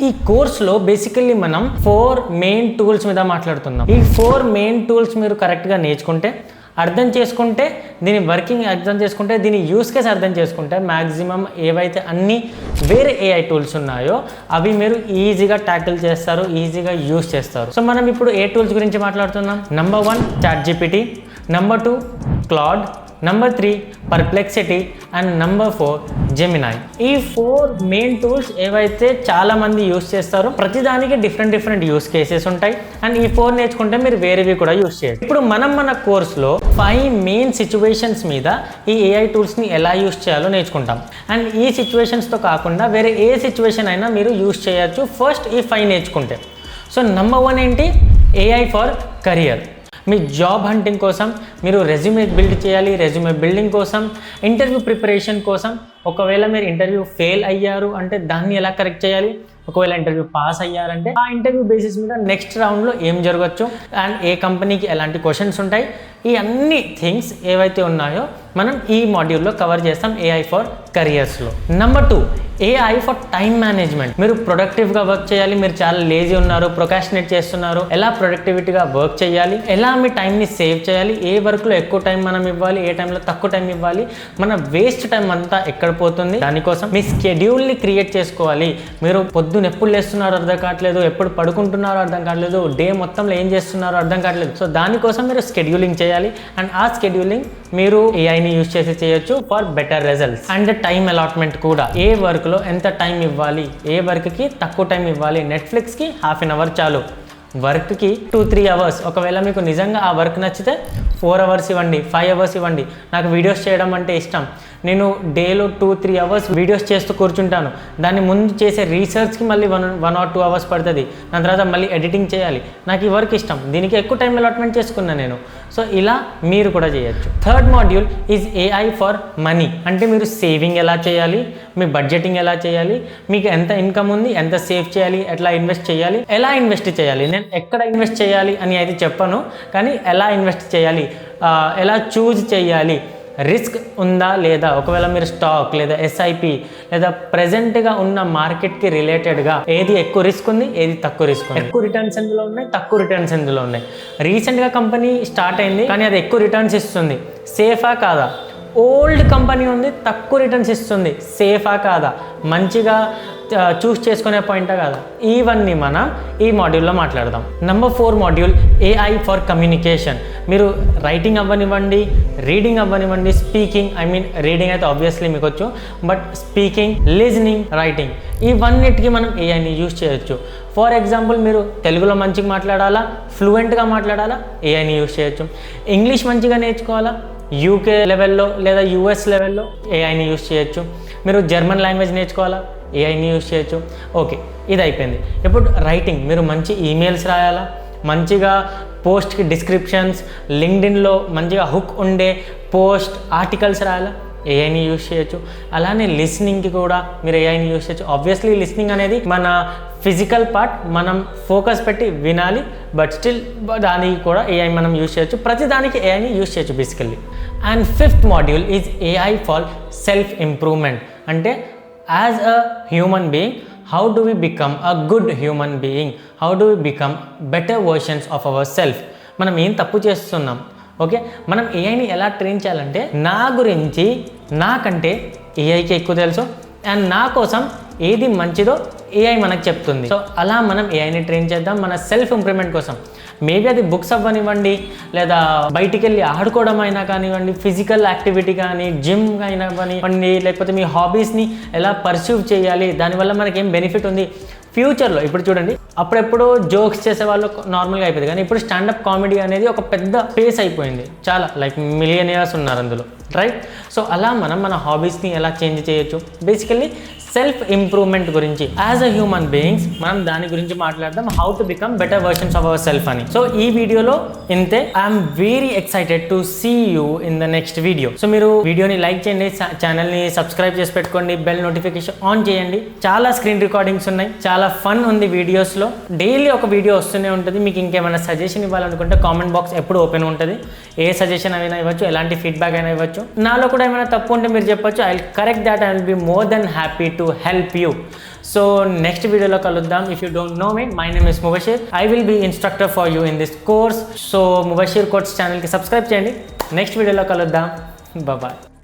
ఈ కోర్స్లో బేసికల్లీ మనం 4 మెయిన్ టూల్స్ మీద మాట్లాడుతున్నాం. ఈ 4 మెయిన్ టూల్స్ మీరు కరెక్ట్గా నేర్చుకుంటే, అర్థం చేసుకుంటే, దీని వర్కింగ్ అర్థం చేసుకుంటే, దీని యూస్ కేస్ అర్థం చేసుకుంటే మ్యాక్సిమం ఏవైతే అన్ని వేరే AI టూల్స్ ఉన్నాయో అవి మీరు ఈజీగా ట్యాకిల్ చేస్తారు, ఈజీగా యూస్ చేస్తారు. సో మనం ఇప్పుడు ఏ టూల్స్ గురించి మాట్లాడుతున్నాం? Number 1 ChatGPT, number 2 Claude, number 3 Perplexity and number 4 Gemini. ఈ 4 మెయిన్ టూల్స్ ఏవైతే చాలా మంది యూస్ చేస్తారో ప్రతిదానికి డిఫరెంట్ యూస్ కేసెస్ ఉంటాయి. అండ్ ఈ 4 నేర్చుకుంటే మీరు వేరేవి కూడా యూస్ చేయొచ్చు. ఇప్పుడు మన కోర్స్లో 5 మెయిన్ సిచ్యువేషన్స్ మీద ఈ AI టూల్స్ని ఎలా యూస్ చేయాలో నేర్చుకుంటాం. అండ్ ఈ సిచ్యువేషన్స్తో కాకుండా వేరే ఏ సిచ్యువేషన్ అయినా మీరు యూస్ చేయొచ్చు ఫస్ట్ ఈ 5 నేర్చుకుంటే. సో నెంబర్ 1 ఏంటి? AI for career. Me job hunting కోసం మీరు రెజ్యూమే బిల్డ్ చేయాలి, రెజ్యూమే బిల్డింగ్ కోసం, ఇంటర్వ్యూ ప్రిపరేషన్ కోసం. ఒకవేళ మీరు ఇంటర్వ్యూ ఫెయిల్ అయ్యారు అంటే దాన్ని ఎలా కరెక్ట్ చేయాలి, ఒకవేళ ఇంటర్వ్యూ పాస్ అయ్యారంటే ఆ ఇంటర్వ్యూ బేసిస్ మీద నెక్స్ట్ రౌండ్లో ఏం జరగచ్చు అండ్ ఏ కంపెనీకి ఎలాంటి క్వశ్చన్స్ ఉంటాయి, ఈ అన్ని థింగ్స్ ఏవైతే ఉన్నాయో మనం ఈ మాడ్యూల్లో కవర్ చేస్తాం AI ఫర్ కెరియర్స్లో. Number 2 AI for time management. మీరు ప్రొడక్టివ్గా వర్క్ చేయాలి, మీరు చాలా లేజీ ఉన్నారు, ప్రొకాస్టినేట్ చేస్తున్నారు, ఎలా ప్రొడక్టివిటీగా వర్క్ చేయాలి, ఎలా మీ టైంని సేవ్ చేయాలి, ఏ వర్క్లో ఎక్కువ టైం మనం ఇవ్వాలి, ఏ టైంలో తక్కువ టైం ఇవ్వాలి, మన వేస్ట్ టైం అంతా ఎక్కడ పోతుంది, దానికోసం మీ స్కెడ్యూల్ని క్రియేట్ చేసుకోవాలి. మీరు పొద్దున్న ఎప్పుడు లేస్తున్నారో అర్థం కావట్లేదు, ఎప్పుడు పడుకుంటున్నారో అర్థం కావట్లేదు, డే మొత్తంలో ఏం చేస్తున్నారో అర్థం కావట్లేదు. సో దానికోసం మీరు స్కెడ్యూలింగ్ చేయాలి అండ్ ఆ స్కెడ్యూలింగ్ మీరు ఏఐని యూజ్ చేసి చేయొచ్చు for better results. And time allotment కూడా, ఏ వర్క్లో ఎంత టైం ఇవ్వాలి, ఏ వర్క్కి తక్కువ టైం ఇవ్వాలి. నెట్ఫ్లిక్స్కి ½ అన్ అవర్ చాలు, వర్క్కి 2-3 అవర్స్. ఒకవేళ మీకు నిజంగా ఆ వర్క్ నచ్చితే 4 అవర్స్ ఇవ్వండి, 5 అవర్స్ ఇవ్వండి. నాకు వీడియోస్ చేయడం అంటే ఇష్టం, నేను డేలో 2-3 అవర్స్ వీడియోస్ చేస్తూ కూర్చుంటాను. దాన్ని ముందు చేసే రీసెర్చ్కి మళ్ళీ 1 or 2 అవర్స్ పడుతుంది, దాని తర్వాత మళ్ళీ ఎడిటింగ్ చేయాలి. నాకు ఈ వర్క్ ఇష్టం, దీనికి ఎక్కువ టైం అలాట్మెంట్ చేసుకున్నాను నేను. సో ఇలా మీరు కూడా చేయొచ్చు. Third module is AI for money. అంటే మీరు సేవింగ్ ఎలా చేయాలి, మీ బడ్జెటింగ్ ఎలా చేయాలి, మీకు ఎంత ఇన్కమ్ ఉంది, ఎంత సేవ్ చేయాలి, ఎట్లా ఇన్వెస్ట్ చేయాలి, ఎలా ఇన్వెస్ట్ చేయాలి. నేను ఎక్కడ ఇన్వెస్ట్ చేయాలి అని అయితే చెప్పను, కానీ ఎలా ఇన్వెస్ట్ చేయాలి, ఎలా చూజ్ చేయాలి, రిస్క్ ఉందా లేదా, ఒకవేళ మీరు స్టాక్ లేదా SIP లేదా ప్రెజెంట్గా ఉన్న మార్కెట్కి రిలేటెడ్గా ఏది ఎక్కువ రిస్క్ ఉంది, ఏది తక్కువ రిస్క్ ఉంది, ఎక్కువ రిటర్న్స్ ఎందులో ఉన్నాయి, తక్కువ రిటర్న్స్ ఎందులో ఉన్నాయి. రీసెంట్గా కంపెనీ స్టార్ట్ అయింది కానీ అది ఎక్కువ రిటర్న్స్ ఇస్తుంది, సేఫా కాదా? ఓల్డ్ కంపెనీ ఉంది, తక్కువ రిటర్న్స్ ఇస్తుంది, సేఫా కాదా? మంచిగా చూస్ చేసుకునే పాయింటా కాదా? ఇవన్నీ మనం ఈ మాడ్యూల్లో మాట్లాడదాం. Number 4 module AI for communication. మీరు రైటింగ్ అవ్వనివ్వండి, రీడింగ్ అవ్వనివ్వండి, స్పీకింగ్, రీడింగ్ అయితే ఆబ్వియస్లీ మీకు వచ్చు, బట్ స్పీకింగ్, లిజనింగ్, రైటింగ్, ఇవన్నిటికీ మనం AIని యూజ్ చేయొచ్చు. ఫర్ ఎగ్జాంపుల్ మీరు తెలుగులో మంచిగా మాట్లాడాలా, ఫ్లూయెంట్గా మాట్లాడాలా, AIని యూజ్ చేయొచ్చు. ఇంగ్లీష్ మంచిగా నేర్చుకోవాలా, UK లెవెల్లో లేదా US లెవెల్లో AIని యూజ్ చేయొచ్చు. మీరు జర్మన్ లాంగ్వేజ్ నేర్చుకోవాలా, AIని యూజ్ చేయొచ్చు. ఓకే, ఇది అయిపోయింది. ఇప్పుడు రైటింగ్, మీరు మంచి ఈమెయిల్స్ రాయాలా, మంచిగా పోస్ట్కి డిస్క్రిప్షన్స్, లింక్డ్ఇన్లో మంచిగా హుక్ ఉండే పోస్ట్ ఆర్టికల్స్ రాయాలా, AIని యూజ్ చేయొచ్చు. అలానే లిస్నింగ్కి కూడా మీరు AIని యూజ్ చేయొచ్చు. ఆబ్వియస్లీ లిస్నింగ్ అనేది మన ఫిజికల్ పార్ట్, మనం ఫోకస్ పెట్టి వినాలి, బట్ స్టిల్ దానికి కూడా AI మనం యూజ్ చేయొచ్చు. ప్రతిదానికి AIని యూజ్ చేయొచ్చు basically. And 5th module is AI for self improvement. అంటే as a human being, how do we become a good human being, how do we become better versions of ourselves. మనం ఏం తప్పు చేస్తున్నాం, okay, మనం AIని ఎలా train చేయాలంటే, నా గురించి నాకంటే AIకి ఎక్కువ తెలుసు అండ్ నా కోసం ఏది మంచిదో AI మనకు చెప్తుంది. సో అలా మనం AIని ట్రైన్ చేద్దాం మన సెల్ఫ్ ఇంప్రూవ్మెంట్ కోసం. మేబీ అది బుక్స్ అవ్వనివ్వండి, లేదా బయటికి వెళ్ళి ఆడుకోవడం అయినా కానివ్వండి, ఫిజికల్ యాక్టివిటీ కానీ, జిమ్ అయినా కానివ్వండి, లేకపోతే మీ హాబీస్ని ఎలా పర్సీవ్ చేయాలి, దానివల్ల మనకి ఏం బెనిఫిట్ ఉంది ఫ్యూచర్లో. ఇప్పుడు చూడండి, అప్పుడెప్పుడు జోక్స్ చేసేవాళ్ళు నార్మల్గా అయిపోయింది, కానీ ఇప్పుడు స్టాండప్ కామెడీ అనేది ఒక పెద్ద ఫేస్ అయిపోయింది, చాలా లైక్ మిలియనియర్స్ ఉన్నారు అందులో, రైట్? సో అలా మనం మన హాబీస్ని ఎలా చేంజ్ చేయొచ్చు, బేసికల్లీ సెల్ఫ్ ఇంప్రూవ్మెంట్ గురించి యాజ్ అ హ్యూమన్ బీయింగ్స్ మనం దాని గురించి మాట్లాడదాం, how to become better versions of our self అని. సో ఈ వీడియోలో ఇంతే. I'm very excited to see you in the next video. So మీరు వీడియోని లైక్ చేయండి, ఛానల్ని సబ్స్క్రైబ్ చేసి పెట్టుకోండి, బెల్ నోటిఫికేషన్ ఆన్ చేయండి. చాలా స్క్రీన్ రికార్డింగ్స్ ఉన్నాయి, చాలా ఫన్ ఉంది వీడియోస్లో. డైలీ ఒక వీడియో వస్తూనే ఉంటుంది. మీకు ఇంకేమైనా సజెషన్ ఇవ్వాలనుకుంటే కామెంట్ బాక్స్ ఎప్పుడు ఓపెన్ ఉంటుంది, ఏ సజెషన్ అయినా ఇవ్వచ్చు, ఎలాంటి ఫీడ్బ్యాక్ అయినా ఇవ్వచ్చు. నాలో కూడా ఏమైనా తప్పు ఉంటే మీరు చెప్పొచ్చు, I will correct that. I will be more than happy to help you. So next video kaludam. If you don't know me, my name is Mubashir. I will be instructor for you in this course. So Mubashir Coach channel ki subscribe cheyandi. Next video kaludam. Bye bye.